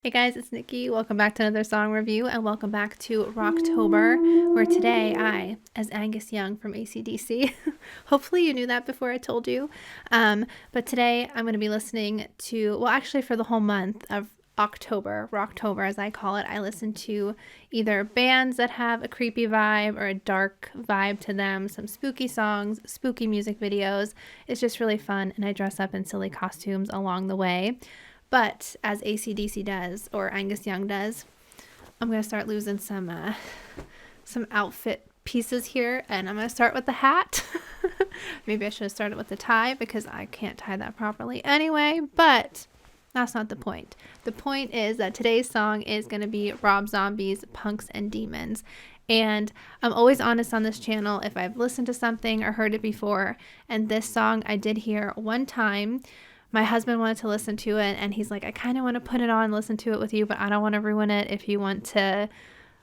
Hey guys, it's Nikki. Welcome back to another song review and welcome back to Rocktober, where today I, as Angus Young from AC/DC, hopefully you knew that before I told you, but today I'm going to be listening to, well actually for the whole month of October, Rocktober as I call it, I listen to either bands that have a creepy vibe or a dark vibe to them, some spooky songs, spooky music videos. It's just really fun and I dress up in silly costumes along the way. But as AC/DC does, or Angus Young does, I'm going to start losing some outfit pieces here. And I'm going to start with the hat. Maybe I should have started with the tie because I can't tie that properly anyway. But that's not the point. The point is that today's song is going to be Rob Zombie's Punks and Demons. And I'm always honest on this channel if I've listened to something or heard it before. And this song I did hear one time. My husband wanted to listen to it and he's like, I kind of want to put it on, listen to it with you, but I don't want to ruin it if you want to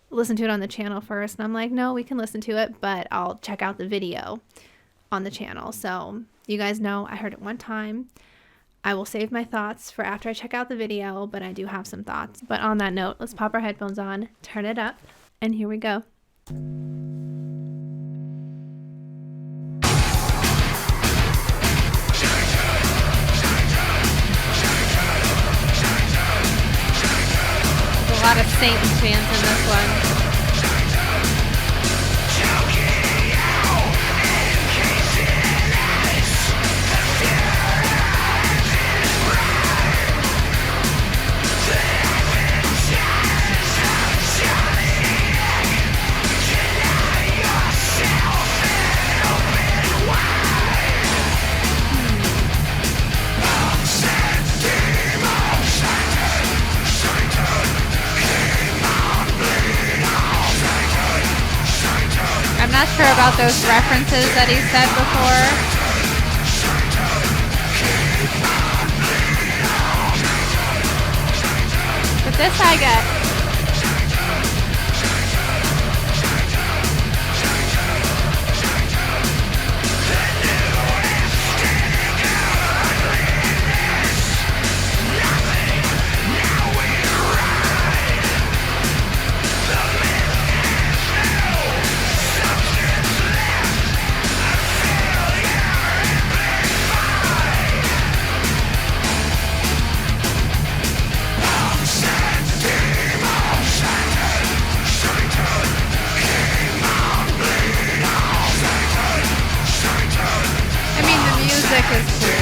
listen to it on the channel first. And I'm like, no, we can listen to it, but I'll check out the video on the channel. So you guys know I heard it one time. I will save my thoughts for after I check out the video, but I do have some thoughts. But on that note, let's pop our headphones on, turn it up, and here we go. A lot of Satan fans in this one. I'm not sure about those references that he said before. But this I get. Music is cool.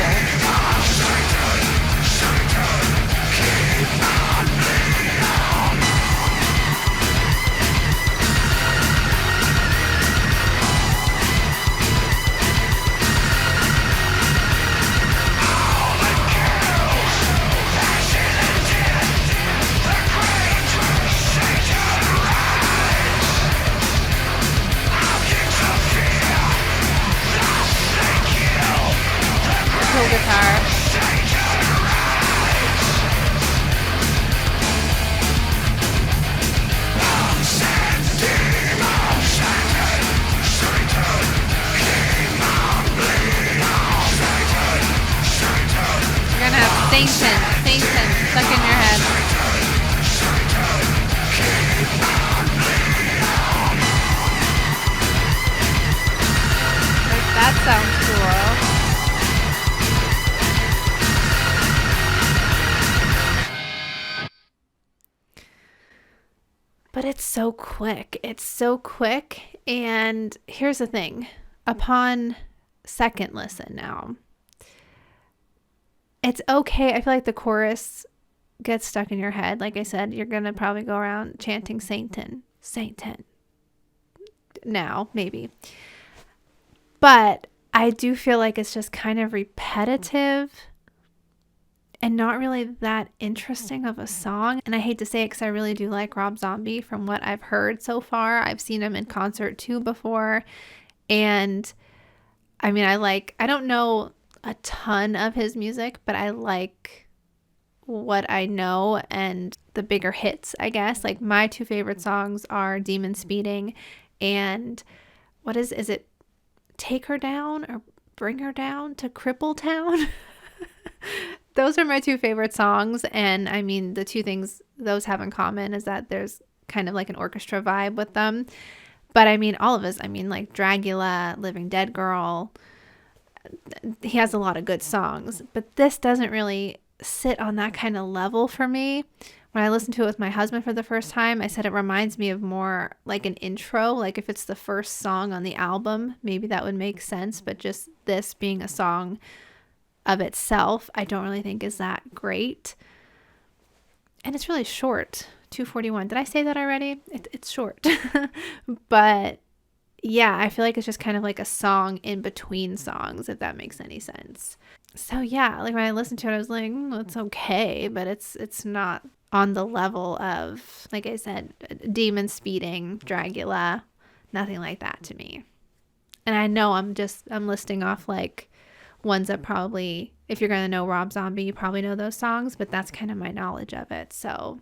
Cool guitar. You're gonna have Satan stuck in your head. That sounds cool. But it's so quick. It's so quick. And here's the thing. Upon second listen now, it's okay. I feel like the chorus gets stuck in your head. Like I said, you're going to probably go around chanting Satan now, maybe. But I do feel like it's just kind of repetitive and not really that interesting of a song. And I hate to say it because I really do like Rob Zombie from what I've heard so far. I've seen him in concert too before. And I mean, I don't know a ton of his music, but I like what I know and the bigger hits, I guess. Like my two favorite songs are Demon Speeding and is it Take Her Down or Bring Her Down to Cripple Town? Those are my two favorite songs. And I mean, the two things those have in common is that there's kind of like an orchestra vibe with them. But I mean, all of his, I mean, like Dragula, Living Dead Girl, he has a lot of good songs. But this doesn't really sit on that kind of level for me. When I listened to it with my husband for the first time, I said it reminds me of more like an intro. Like if it's the first song on the album, maybe that would make sense. But just this being a song of itself, I don't really think is that great. And it's really short, 2:41. Did I say that already? It's short. But yeah, I feel like it's just kind of like a song in between songs, if that makes any sense. So yeah, like when I listened to it, I was like, it's okay, but it's not on the level of, like I said, Demon Speeding, Dragula, nothing like that to me. And I know I'm listing off like ones that probably, if you're going to know Rob Zombie, you probably know those songs, but that's kind of my knowledge of it. So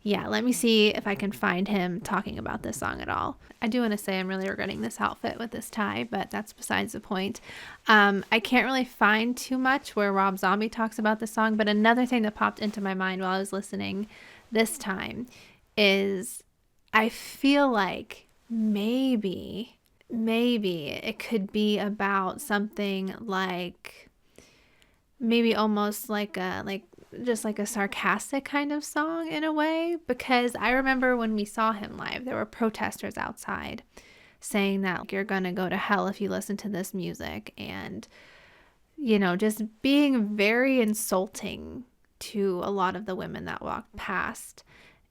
yeah, let me see if I can find him talking about this song at all. I do want to say I'm really regretting this outfit with this tie, but that's besides the point. I can't really find too much where Rob Zombie talks about the song, but another thing that popped into my mind while I was listening this time is I feel like maybe it could be about something like maybe almost like just like a sarcastic kind of song in a way, because I remember when we saw him live, there were protesters outside saying that like, you're gonna go to hell if you listen to this music, and just being very insulting to a lot of the women that walked past.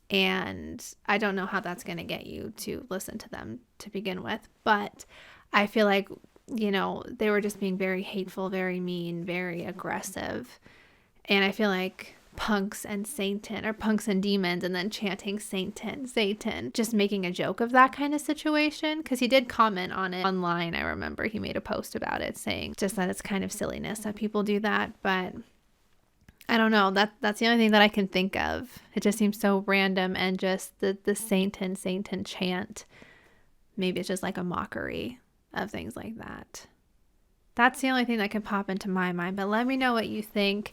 And I don't know how that's going to get you to listen to them to begin with, but I feel like they were just being very hateful, very mean, very aggressive. And I feel like punks and Satan, or punks and demons, and then chanting Satan, just making a joke of that kind of situation. Because he did comment on it online. I remember he made a post about it saying just that it's kind of silliness that people do that. But I don't know. That's the only thing that I can think of. It just seems so random, and just the Satan chant. Maybe it's just like a mockery of things like that. That's the only thing that can pop into my mind. But let me know what you think.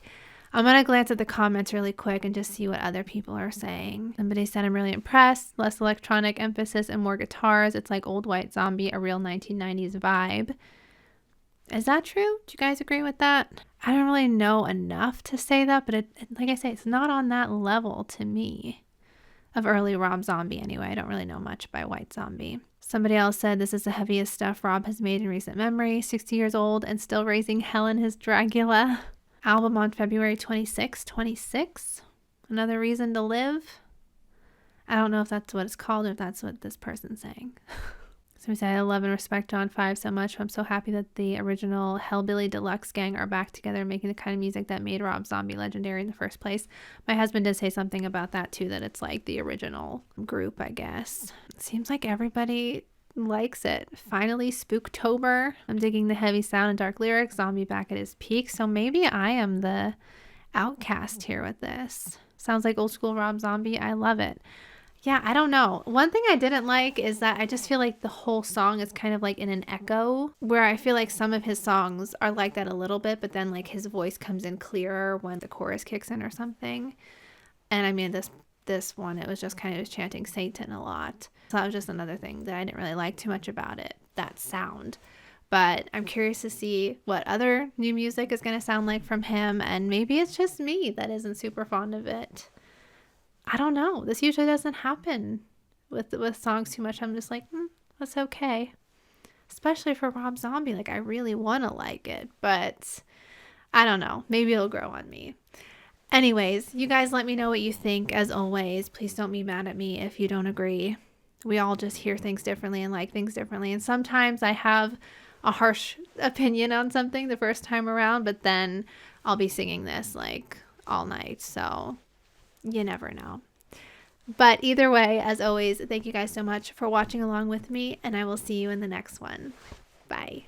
I'm going to glance at the comments really quick and just see what other people are saying. Somebody said, I'm really impressed. Less electronic emphasis and more guitars. It's like Old White Zombie, a real 1990s vibe. Is that true? Do you guys agree with that? I don't really know enough to say that, but like I say, it's not on that level to me of early Rob Zombie anyway. I don't really know much by White Zombie. Somebody else said, this is the heaviest stuff Rob has made in recent memory. 60 years old and still raising hell in his Dragula. Album on February 26, 26. Another Reason to Live. I don't know if that's what it's called or if that's what this person's saying. So we say, I love and respect John 5 so much. I'm so happy that the original Hellbilly Deluxe gang are back together making the kind of music that made Rob Zombie legendary in the first place. My husband did say something about that too, that it's like the original group, I guess. It seems like everybody likes it. Finally, Spooktober. I'm digging the heavy sound and dark lyrics. Zombie back at his peak. So maybe I am the outcast here with this. Sounds like old school Rob Zombie. I love it. Yeah, I don't know. One thing I didn't like is that I just feel like the whole song is kind of like in an echo, where I feel like some of his songs are like that a little bit, but then like his voice comes in clearer when the chorus kicks in or something. And I mean, this one, it was just kind of chanting Satan a lot. So that was just another thing that I didn't really like too much about it, that sound. But I'm curious to see what other new music is going to sound like from him. And maybe it's just me that isn't super fond of it. I don't know. This usually doesn't happen with songs too much. I'm just like, that's okay. Especially for Rob Zombie. Like, I really want to like it. But I don't know. Maybe it'll grow on me. Anyways, you guys let me know what you think. As always, please don't be mad at me if you don't agree. We all just hear things differently and like things differently. And sometimes I have a harsh opinion on something the first time around, but then I'll be singing this like all night. So you never know. But either way, as always, thank you guys so much for watching along with me, and I will see you in the next one. Bye.